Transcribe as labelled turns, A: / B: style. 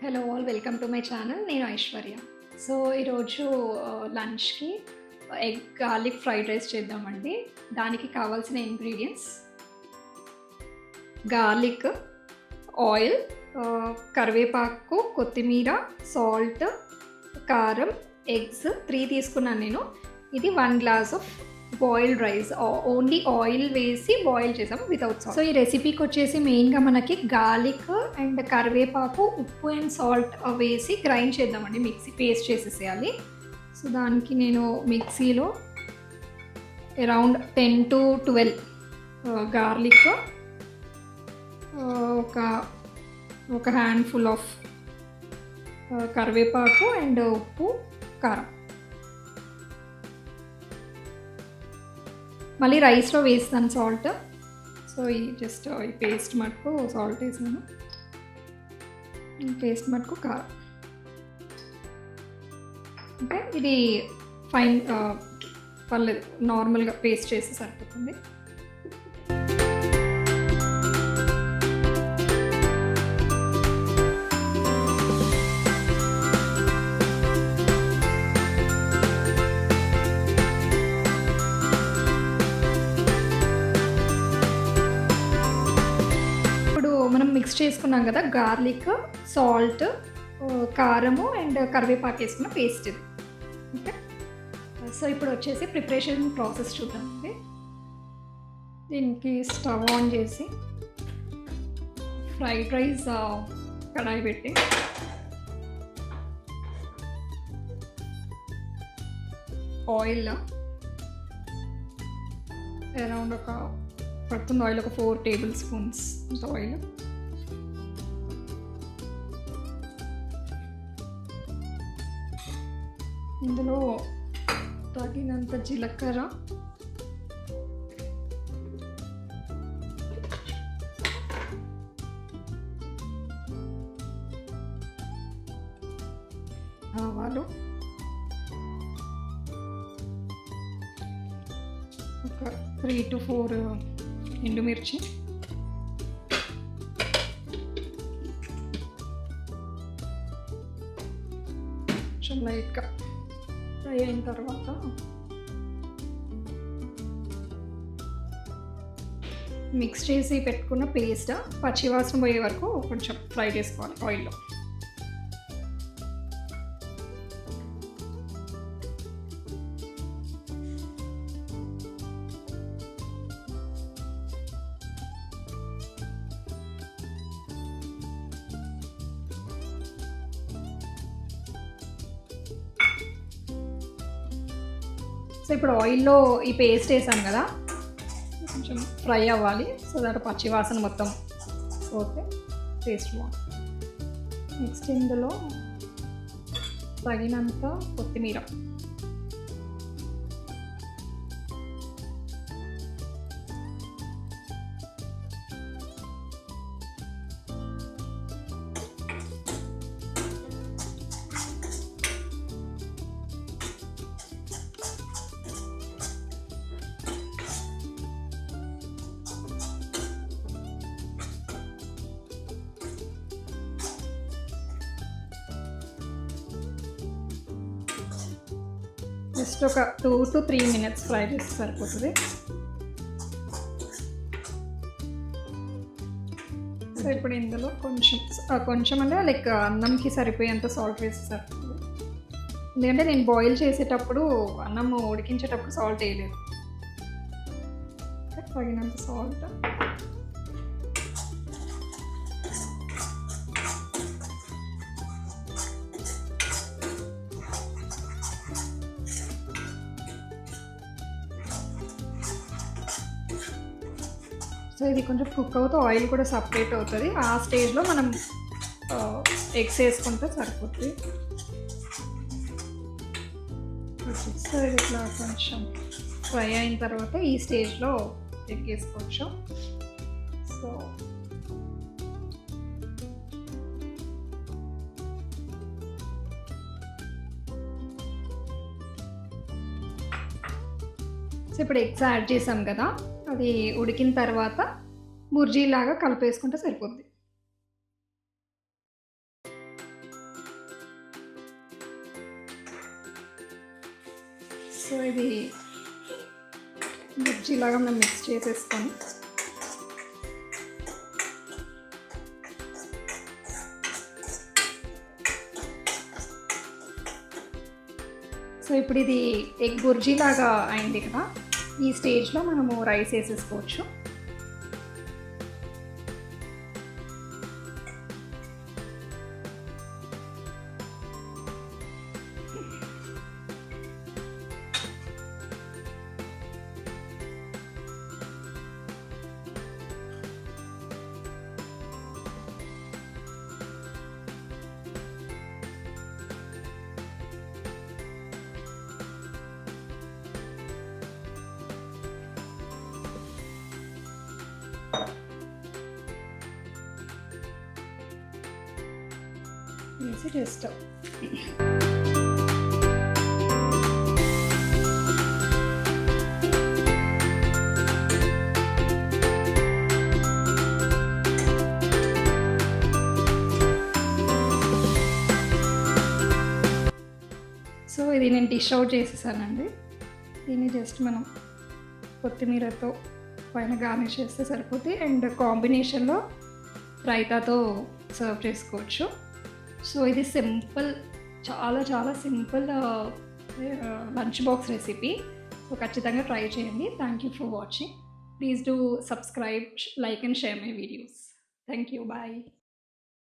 A: Hello all welcome to my channel. నేను Aishwarya. So ఈరోజు లంచ్‌కి ఎగ్ గార్లిక్ ఫ్రైడ్ రైస్ చేద్దామండి. దానికి కావాల్సిన ఇంగ్రీడియంట్స్ గార్లిక్, ఆయిల్, కరివేపాకు, కొత్తిమీర, సాల్ట్, కారం, ఎగ్స్ 3 తీసుకున్నాను నేను. ఇది 1 glass of boiled rice. Only oil వేసి బాయిల్ చేసాము వితౌట్ సాల్ట్. సో ఈ రెసిపీకి వచ్చేసి మెయిన్గా మనకి గార్లిక్ అండ్ కరివేపాకు, ఉప్పు అండ్ సాల్ట్ వేసి గ్రైండ్ చేద్దామండి. మిక్సీ పేస్ట్ చేసేసేయాలి. సో దానికి నేను మిక్సీలో అరౌండ్ 10 to 12 గార్లిక్, ఒక హ్యాండ్ఫుల్ ఆఫ్ కరివేపాకు అండ్ ఉప్పు, కారం. మళ్ళీ రైస్లో వేస్తాను సాల్ట్. సో ఈ జస్ట్ ఈ పేస్ట్ మటుకు సాల్ట్ వేసాను, ఈ పేస్ట్ మటుకు కారం. ఓకే, ఇది ఫైన్ పర్లేదు, నార్మల్గా పేస్ట్ చేసి సరిపోతుంది. మనం మిక్స్ చేసుకున్నాం కదా గార్లిక్, సాల్ట్, కారము అండ్ కరివేపాకు వేసుకున్న పేస్ట్ ఇది. ఓకే, సో ఇప్పుడు వచ్చేసి ప్రిపరేషన్ ప్రాసెస్ చూద్దామండి. దీనికి స్టవ్ ఆన్ చేసి ఫ్రైడ్ రైస్ కడాయి పెట్టి ఆయిల్ అరౌండ్ పడుతుంది ఆయిల్, ఒక 4 టేబుల్ స్పూన్స్ ఆయిల్. ఇందులో తగినంత జీలకర్ర, ఆవాలు, ఒక 3 to 4 ఎండుమిర్చి, కొంచెం లైట్గా ఫ్రై అయిన తర్వాత మిక్స్ చేసి పెట్టుకున్న పేస్ట్ పచ్చివాసన పోయే వరకు కొంచెం ఫ్రై చేసుకోవాలి ఆయిల్లో. సో ఇప్పుడు ఆయిల్లో ఈ పేస్ట్ వేసాను కదా, కొంచెం ఫ్రై అవ్వాలి. సో దాంట్లో పచ్చి వాసన మొత్తం పోతే టేస్ట్ బాగుంటుంది. నెక్స్ట్ ఇందులో తగినంత కొత్తిమీర, జస్ట్ ఒక 2 to 3 minutes ఫ్రై చేస్తే సరిపోతుంది. సో ఇప్పుడు ఇందులో కొంచెం అంటే లైక్ అన్నంకి సరిపోయేంత సాల్ట్ వేస్తే సరిపోతుంది. ఎందుకంటే నేను బాయిల్ చేసేటప్పుడు, అన్నం ఉడికించేటప్పుడు సాల్ట్ వేయలేదు. తగినంత సాల్ట్, సో ఇది కొంచెం కుక్ అవుతూ ఆయిల్ కూడా సపరేట్ అవుతుంది. ఆ స్టేజ్లో మనం ఎగ్స్ వేసుకుంటే సరిపోతుంది. సో ఇది ఇట్లా కొంచెం ఫ్రై అయిన తర్వాత ఈ స్టేజ్లో ఎగ్ వేసుకోవచ్చు. సో ఇప్పుడు ఎగ్స్ యాడ్ చేసాం కదా, అది ఉడికిన తర్వాత బుర్జీలాగా కలిపేసుకుంటే సరిపోద్ది. సో ఇది బుజ్జిలాగా మనం మిక్స్ చేసేసుకొని సో ఇప్పుడు ఇది ఎగ్ బుర్జీలాగా అయింది కదా, ఈ స్టేజ్లో మనము రైస్ వేసేసుకోవచ్చు. వేసి జస్ట్ సో ఇది నేను డిష్ అవుట్ చేసేసానండి. దీన్ని జస్ట్ మనం కొత్తిమీరతో పైన గార్నిష్ చేస్తే సరిపోతుంది. అండ్ కాంబినేషన్లో రైతాతో సర్వ్ చేసుకోవచ్చు. సో ఇది సింపుల్, చాలా చాలా simple lunch box recipe. So ఖచ్చితంగా ట్రై చేయండి. Thank you for watching. Please do subscribe, like and share my videos. Thank you. Bye.